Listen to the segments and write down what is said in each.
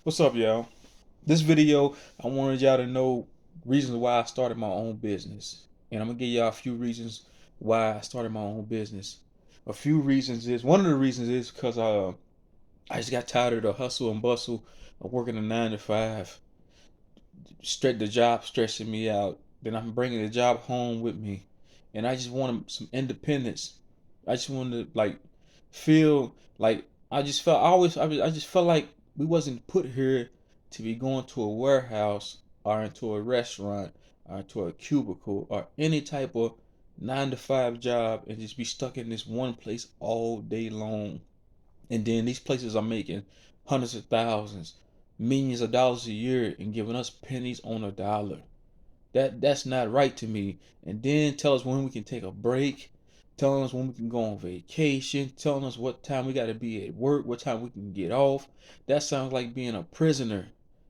What's up, y'all? This video, I wanted y'all to know reasons why I started my own business. And I'm gonna give y'all a few reasons why I started my own business. A few reasons is one of the reasons is because I just got tired of the hustle and bustle of working a 9 to 5. Straight the job stressing me out. Then I'm bringing the job home with me, and I just wanted some independence. I just wanted to feel like I just felt like we wasn't put here to be going to a warehouse or into a restaurant or into a cubicle or any type of 9 to 5 job and just be stuck in this one place all day long. And then these places are making hundreds of thousands, millions of dollars a year and giving us pennies on a dollar. That's not right to me. And then tell us when we can take a break, telling us when we can go on vacation, telling us what time we got to be at work, what time we can get off. That sounds like being a prisoner.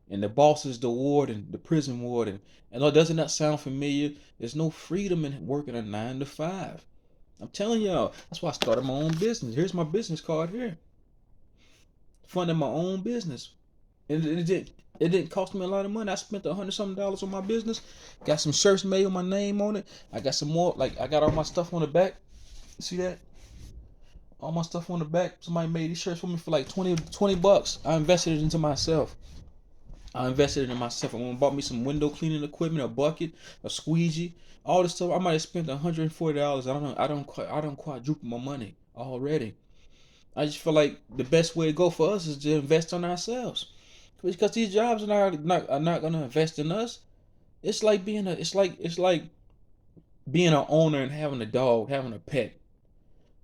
And the boss is the warden, the prison warden. And doesn't that sound familiar? There's no freedom in working a 9 to 5. I'm telling y'all, that's why I started my own business. Here's my business card here. Funding my own business. And it didn't cost me a lot of money. I spent $100 something on my business. Got some shirts made with my name on it. I got some more. Like I got all my stuff on the back. See that? All my stuff on the back. Somebody made these shirts for me for like 20 bucks. I invested it into myself. I invested it in myself. I went and bought me some window cleaning equipment, a bucket, a squeegee, all this stuff. I might have spent $140. I don't quadruple my money already. I just feel like the best way to go for us is to invest on ourselves. Because these jobs are not gonna invest in us. It's like being an owner and having a dog, having a pet.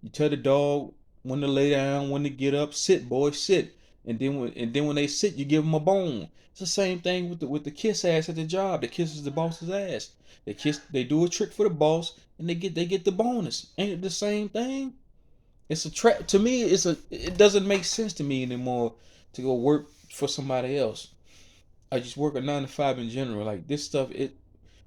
You tell the dog when to lay down, when to get up, sit, boy, sit. And then when they sit, you give them a bone. It's the same thing with the kiss ass at the job. The kisses the boss's ass. They do a trick for the boss, and they get the bonus. Ain't it the same thing? It's a trap to me. It doesn't make sense to me anymore to go work for somebody else. I just work a 9 to 5 in general. Like this stuff,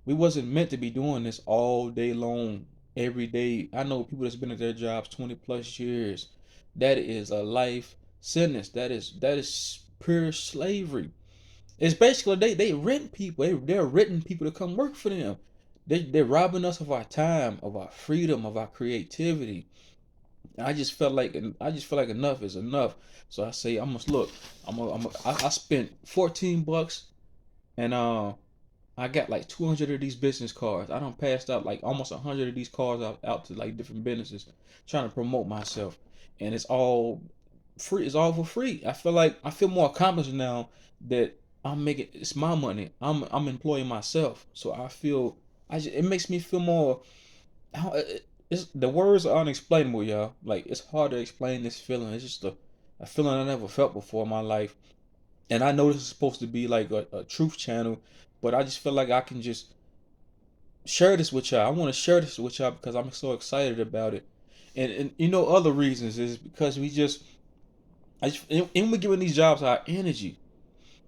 we wasn't meant to be doing this all day long, every day. I know people that's been at their jobs 20 plus years. That is a life sentence. That is pure slavery. It's basically they rent people. They're renting people to come work for them. They're robbing us of our time, of our freedom, of our creativity. I just feel like enough is enough. So I say I must look. I spent 14 bucks and I got like 200 of these business cards. I don't passed out like almost 100 of these cards out to like different businesses trying to promote myself. And it's all free. It's all for free. I feel more accomplished now that I'm making it's my money. I'm employing myself. So it makes me feel more it's the words are unexplainable, y'all. Like it's hard to explain this feeling. It's just a feeling I never felt before in my life. And I know this is supposed to be like a truth channel, but I just feel like I can just share this with y'all. I want to share this with y'all because I'm so excited about it. And other reasons is because we're giving these jobs our energy.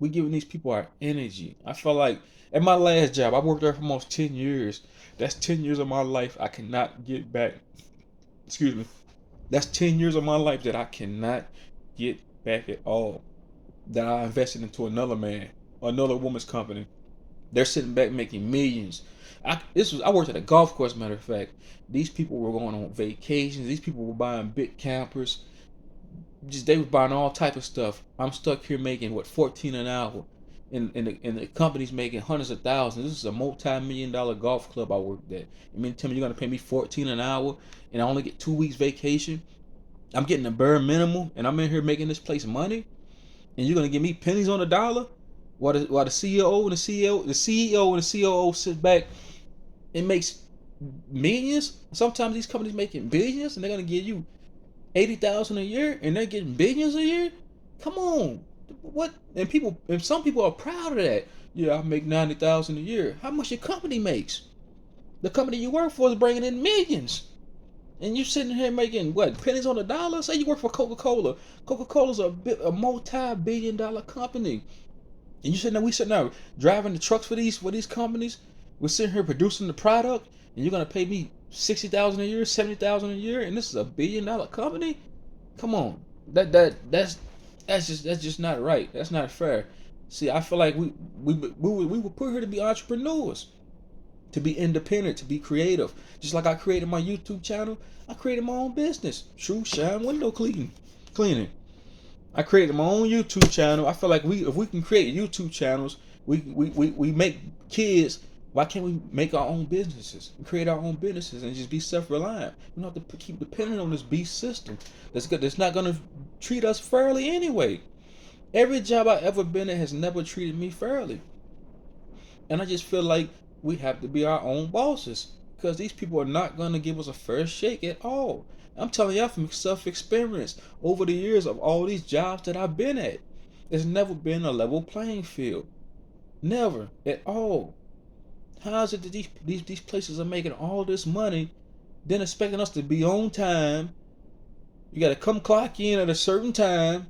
We're giving these people our energy. I feel like at my last job, I worked there for almost 10 years. That's 10 years of my life I cannot get back. Excuse me. That's 10 years of my life that I cannot get back at all. That I invested into another man, another woman's company. They're sitting back making millions. I worked at a golf course. Matter of fact, these people were going on vacations. These people were buying big campers. Just they were buying all type of stuff. I'm stuck here making what 14 an hour, and the company's making hundreds of thousands. This is a multi-million-dollar golf club I worked at. You mean tell me you're gonna pay me 14 an hour and I only get 2 weeks vacation? I'm getting the bare minimum, and I'm in here making this place money, and you're gonna give me pennies on the dollar? While the CEO and the COO sit back and makes millions. Sometimes these companies making billions, and they're gonna give you 80,000 a year, and they're getting billions a year. Come on, what? And some people are proud of that. Yeah, I make 90,000 a year. How much your company makes? The company you work for is bringing in millions, and you sitting here making what pennies on the dollar? Say you work for Coca Cola. Coca Cola's a multi-billion-dollar company. And we sitting there driving the trucks for these companies. We're sitting here producing the product, and you're gonna pay me 60,000 a year, 70,000 a year, and this is a $1 billion company. Come on, that's That's just not right. That's not fair. See, I feel like we were put here to be entrepreneurs, to be independent, to be creative. Just like I created my YouTube channel, I created my own business, True Shine Window Cleaning. I created my own YouTube channel. I feel like if we can create YouTube channels, we make kids. Why can't we make our own businesses, create our own businesses, and just be self-reliant? We don't have to keep depending on this beast system that's good. That's not gonna treat us fairly anyway. Every job I ever been in has never treated me fairly, and I just feel like we have to be our own bosses because these people are not gonna give us a fair shake at all. I'm telling y'all from self-experience over the years of all these jobs that I've been at. There's never been a level playing field. Never at all. How is it that these places are making all this money, then expecting us to be on time? You gotta come clock in at a certain time,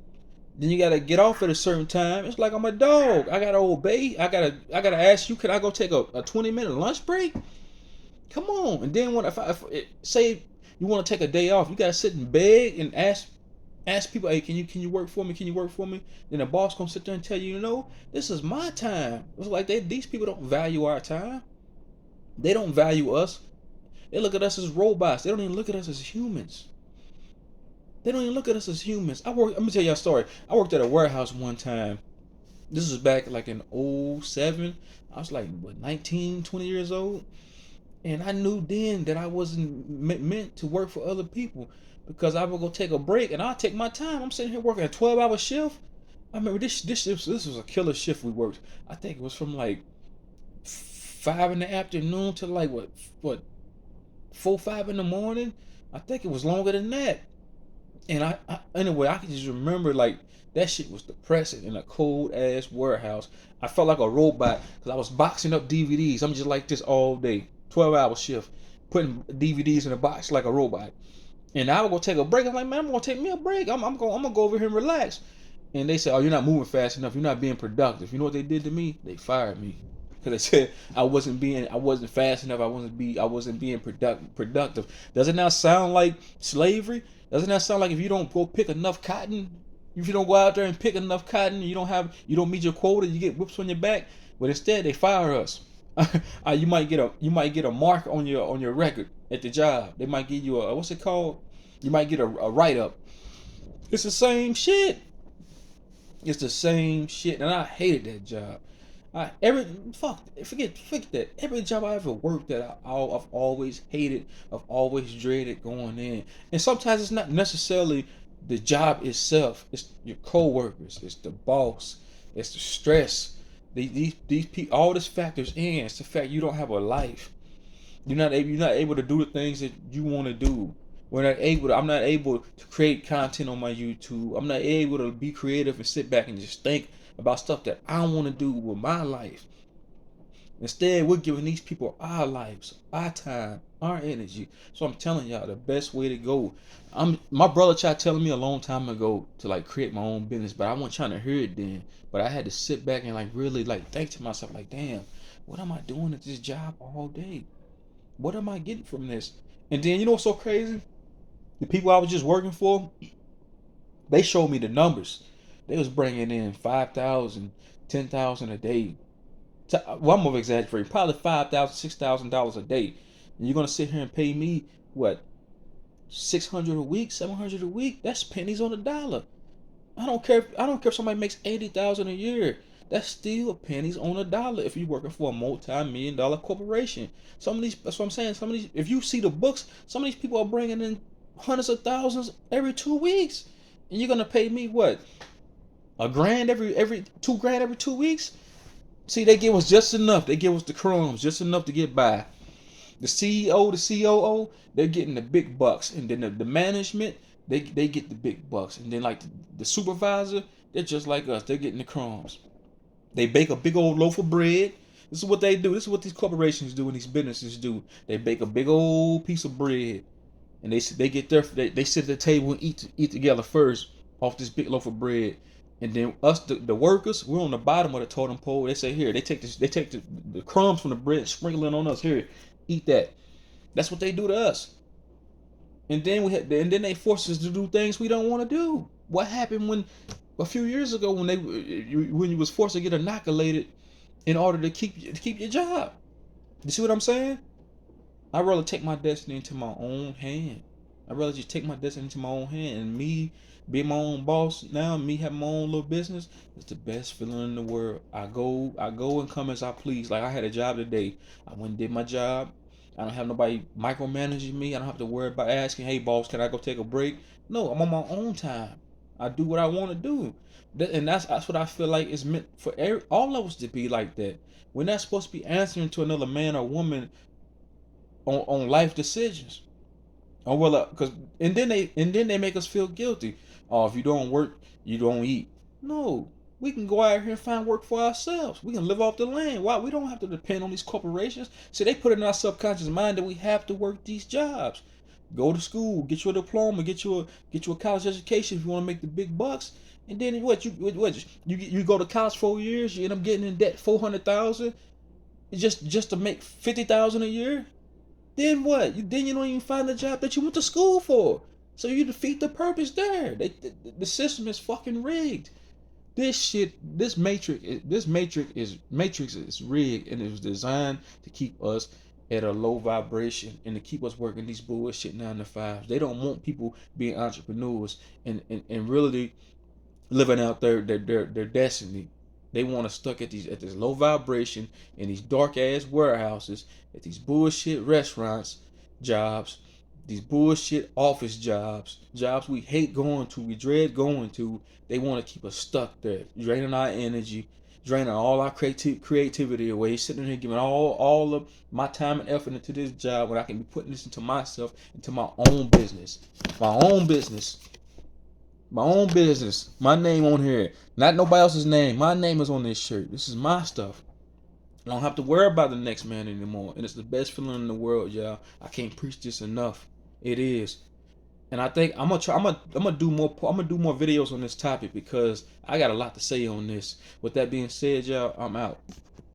then you gotta get off at a certain time. It's like I'm a dog. I gotta obey. I gotta ask you, can I go take a 20-minute lunch break? Come on. And then when if say you want to take a day off, you gotta sit and beg and ask people, hey, can you work for me? Can you work for me? Then the boss gonna sit there and tell you, this is my time. It's like these people don't value our time. They don't value us. They look at us as robots. They don't even look at us as humans. They don't even look at us as humans. Let me tell you a story. I worked at a warehouse one time. This was back like in '07. I was like, 19, 20 years old. And I knew then that I wasn't meant to work for other people because I would go take a break and I'll take my time. I'm sitting here working a 12-hour shift. I remember this was a killer shift we worked. I think it was from like 5 in the afternoon to like what 4, 5 in the morning. I think it was longer than that. And anyway, I can just remember like that shit was depressing in a cold ass warehouse. I felt like a robot because I was boxing up DVDs. I'm just like this all day, 12-hour shift, putting DVDs in a box like a robot. And I would go take a break. I'm like, man, I'm gonna take me a break. I'm gonna go over here and relax. And they said, oh, you're not moving fast enough. You're not being productive. You know what they did to me? They fired me because they said I wasn't fast enough. I wasn't being productive. Does it now sound like slavery? Doesn't that sound like if you don't go pick enough cotton, if you don't go out there and pick enough cotton, you don't meet your quota, you get whips on your back? But instead they fire us. You might get a mark on your record at the job. They might give you a what's it called? You might get a write up. It's the same shit. It's the same shit, and I hated that job. Forget that. Every job I ever worked at, I've always hated. I've always dreaded going in. And sometimes it's not necessarily the job itself. It's your coworkers. It's the boss. It's the stress. These people. All this factors in. It's the fact you don't have a life. You're not able to do the things that you want to do. I'm not able to create content on my YouTube. I'm not able to be creative and sit back and just think about stuff that I want to do with my life. Instead, we're giving these people our lives, our time, our energy. So I'm telling y'all the best way to go. My brother tried telling me a long time ago to like create my own business, but I wasn't trying to hear it then. But I had to sit back and like really like think to myself like, damn, what am I doing at this job all day? What am I getting from this? And then you know what's so crazy? The people I was just working for, they showed me the numbers. They was bringing in 5,000, 10,000 a day. Well, I'm over exaggerating. Probably $5,000, $6,000 a day. And you're gonna sit here and pay me what, 600 a week, 700 a week? That's pennies on the dollar. I don't care if somebody makes 80,000 a year. That's still pennies on a dollar if you're working for a multi-million-dollar corporation. That's what I'm saying. Some of these, if you see the books, some of these people are bringing in hundreds of thousands every 2 weeks, and you're gonna pay me what, $1,000 every $2,000 every 2 weeks? See, they give us just enough. They give us the crumbs, just enough to get by. The CEO, the COO, they're getting the big bucks, and then the management, they get the big bucks, and then like the supervisor, they're just like us. They're getting the crumbs. They bake a big old loaf of bread. This is what they do. This is what these corporations do and these businesses do. They bake a big old piece of bread, and they sit at the table and eat together first off this big loaf of bread. And then us, the workers, we're on the bottom of the totem pole. They say here, they take the crumbs from the bread, sprinkle it on us. Here, eat that. That's what they do to us. And then and then they force us to do things we don't want to do. What happened when a few years ago when when you was forced to get inoculated in order to keep your job. You see what I'm saying? I'd rather take my destiny into my own hand. I'd rather just take my destiny into my own hand, and me be my own boss now, me have my own little business. It's the best feeling in the world. I go and come as I please. Like I had a job today. I went and did my job. I don't have nobody micromanaging me. I don't have to worry about asking, hey boss, can I go take a break? No, I'm on my own time. I do what I want to do. And that's what I feel like is meant for all of us to be like that. We're not supposed to be answering to another man or woman on life decisions. Oh well, cause and then they make us feel guilty. Oh, if you don't work, you don't eat. No, we can go out here and find work for ourselves. We can live off the land. Why? We don't have to depend on these corporations. See, they put it in our subconscious mind that we have to work these jobs. Go to school, get you a diploma, get you a college education if you want to make the big bucks. And then you go to college 4 years, you end up getting in debt 400,000 just to make 50,000 a year. Then what? Then you don't even find the job that you went to school for. So you defeat the purpose there. The system is fucking rigged. This shit, this matrix is rigged, and it was designed to keep us at a low vibration and to keep us working these bullshit 9 to 5s. They don't want people being entrepreneurs and really living out their destiny. They want us stuck at this low vibration in these dark ass warehouses, at these bullshit restaurants, jobs, these bullshit office jobs we hate going to, we dread going to. They want to keep us stuck there, draining our energy, draining all our creativity away, sitting here giving all of my time and effort into this job when I can be putting this into myself, into my own business, my own business. My own business. My name on here. Not nobody else's name. My name is on this shirt. This is my stuff. I don't have to worry about the next man anymore. And it's the best feeling in the world, y'all. I can't preach this enough. It is. And I think I'm gonna try. I'm gonna do more. I'm gonna do more videos on this topic because I got a lot to say on this. With that being said, y'all, I'm out.